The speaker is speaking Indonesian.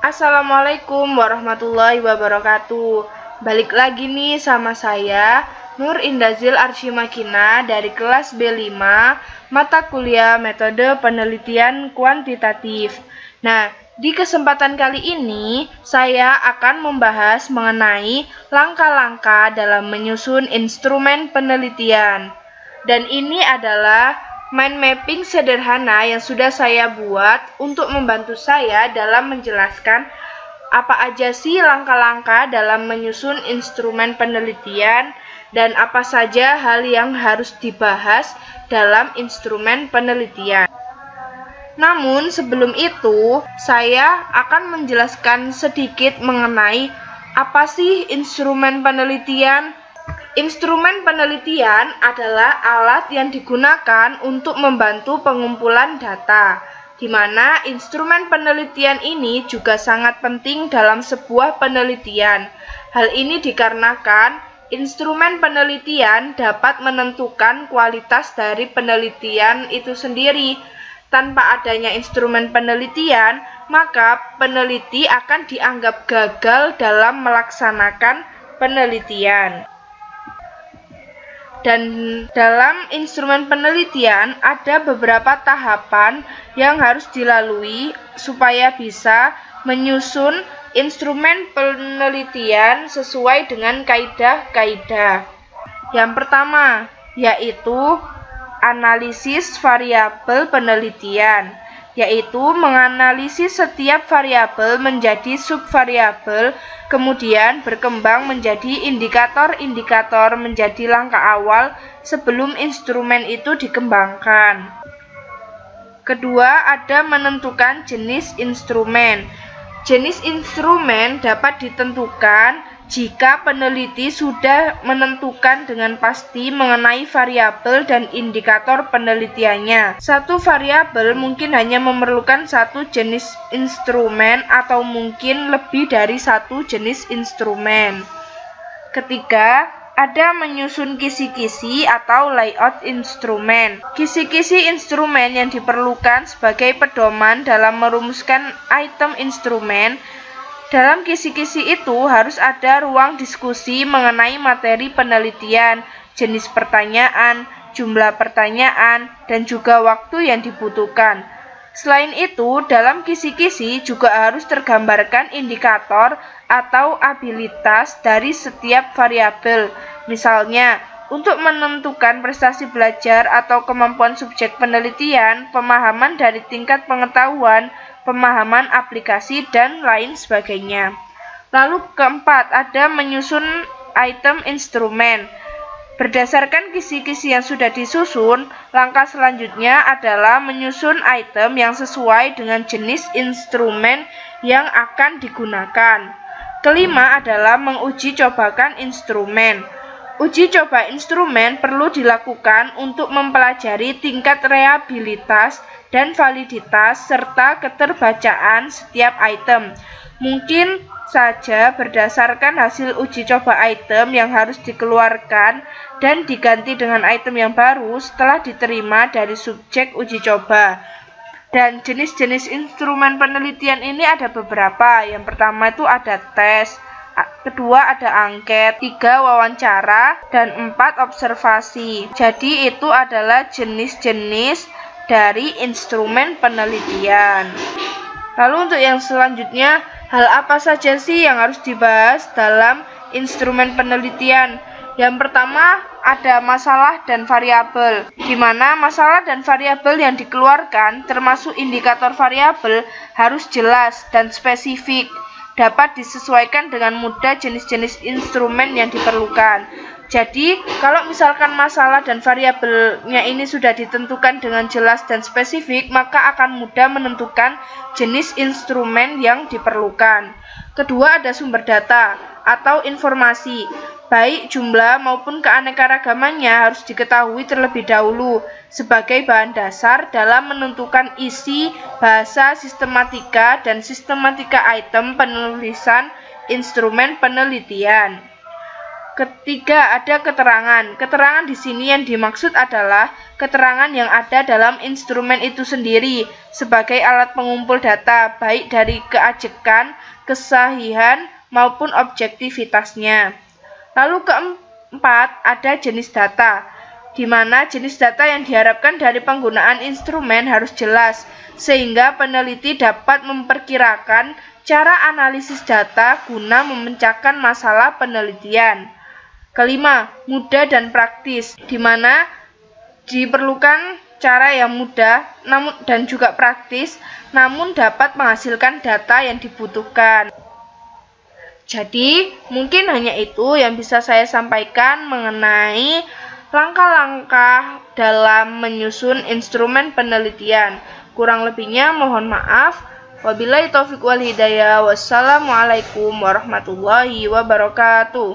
Assalamualaikum warahmatullahi wabarakatuh. Balik lagi nih sama saya, Nur Indazil Arsyimakina dari kelas B5, mata kuliah metode penelitian kuantitatif. Nah, di kesempatan kali ini, saya akan membahas mengenai langkah-langkah dalam menyusun instrumen penelitian. Dan ini adalah mind mapping sederhana yang sudah saya buat untuk membantu saya dalam menjelaskan apa aja sih langkah-langkah dalam menyusun instrumen penelitian dan apa saja hal yang harus dibahas dalam instrumen penelitian. Namun sebelum itu, saya akan menjelaskan sedikit mengenai apa sih instrumen penelitian. Instrumen penelitian adalah alat yang digunakan untuk membantu pengumpulan data, di mana instrumen penelitian ini juga sangat penting dalam sebuah penelitian. Hal ini dikarenakan instrumen penelitian dapat menentukan kualitas dari penelitian itu sendiri. Tanpa adanya instrumen penelitian, maka peneliti akan dianggap gagal dalam melaksanakan penelitian. Dan dalam instrumen penelitian ada beberapa tahapan yang harus dilalui supaya bisa menyusun instrumen penelitian sesuai dengan kaidah-kaidah. Yang pertama yaitu analisis variabel penelitian, yaitu menganalisis setiap variabel menjadi subvariabel, kemudian berkembang menjadi indikator-indikator menjadi langkah awal sebelum instrumen itu dikembangkan. Kedua, ada menentukan jenis instrumen. Jenis instrumen dapat ditentukan jika peneliti sudah menentukan dengan pasti mengenai variabel dan indikator penelitiannya. Satu variabel mungkin hanya memerlukan satu jenis instrumen atau mungkin lebih dari satu jenis instrumen. Ketiga, ada menyusun kisi-kisi atau layout instrumen. Kisi-kisi instrumen yang diperlukan sebagai pedoman dalam merumuskan item instrumen. Dalam kisi-kisi itu harus ada ruang diskusi mengenai materi penelitian, jenis pertanyaan, jumlah pertanyaan, dan juga waktu yang dibutuhkan. Selain itu, dalam kisi-kisi juga harus tergambarkan indikator atau abilitas dari setiap variabel. Misalnya, untuk menentukan prestasi belajar atau kemampuan subjek penelitian, pemahaman dari tingkat pengetahuan, pemahaman aplikasi, dan lain sebagainya. Lalu keempat, ada menyusun item instrumen. Berdasarkan kisi-kisi yang sudah disusun, langkah selanjutnya adalah menyusun item yang sesuai dengan jenis instrumen yang akan digunakan. Kelima adalah menguji cobakan instrumen. Uji coba instrumen perlu dilakukan untuk mempelajari tingkat reliabilitas dan validitas serta keterbacaan setiap item. Mungkin saja berdasarkan hasil uji coba item yang harus dikeluarkan dan diganti dengan item yang baru setelah diterima dari subjek uji coba. Dan jenis-jenis instrumen penelitian ini ada beberapa. Yang pertama itu ada tes, kedua ada angket, 3 wawancara, dan 4 observasi. Jadi itu adalah jenis-jenis dari instrumen penelitian. Lalu untuk yang selanjutnya, hal apa saja sih yang harus dibahas dalam instrumen penelitian? Yang pertama ada masalah dan variabel, di mana masalah dan variabel yang dikeluarkan termasuk indikator variabel harus jelas dan spesifik, dapat disesuaikan dengan mudah jenis-jenis instrumen yang diperlukan. Jadi, kalau misalkan masalah dan variabelnya ini sudah ditentukan dengan jelas dan spesifik, maka akan mudah menentukan jenis instrumen yang diperlukan. Kedua, ada sumber data atau informasi. Baik jumlah maupun keanekaragamannya harus diketahui terlebih dahulu sebagai bahan dasar dalam menentukan isi, bahasa, sistematika, dan sistematika item penulisan instrumen penelitian. Ketiga, ada keterangan. Keterangan di sini yang dimaksud adalah keterangan yang ada dalam instrumen itu sendiri sebagai alat pengumpul data, baik dari keajekan, kesahihan, maupun objektivitasnya. Lalu keempat, ada jenis data, di mana jenis data yang diharapkan dari penggunaan instrumen harus jelas, sehingga peneliti dapat memperkirakan cara analisis data guna memecahkan masalah penelitian. Kelima, mudah dan praktis, di mana diperlukan cara yang mudah dan juga praktis, namun dapat menghasilkan data yang dibutuhkan. Jadi, mungkin hanya itu yang bisa saya sampaikan mengenai langkah-langkah dalam menyusun instrumen penelitian. Kurang lebihnya mohon maaf. Wabillahi taufiq wal hidayah. Wassalamualaikum warahmatullahi wabarakatuh.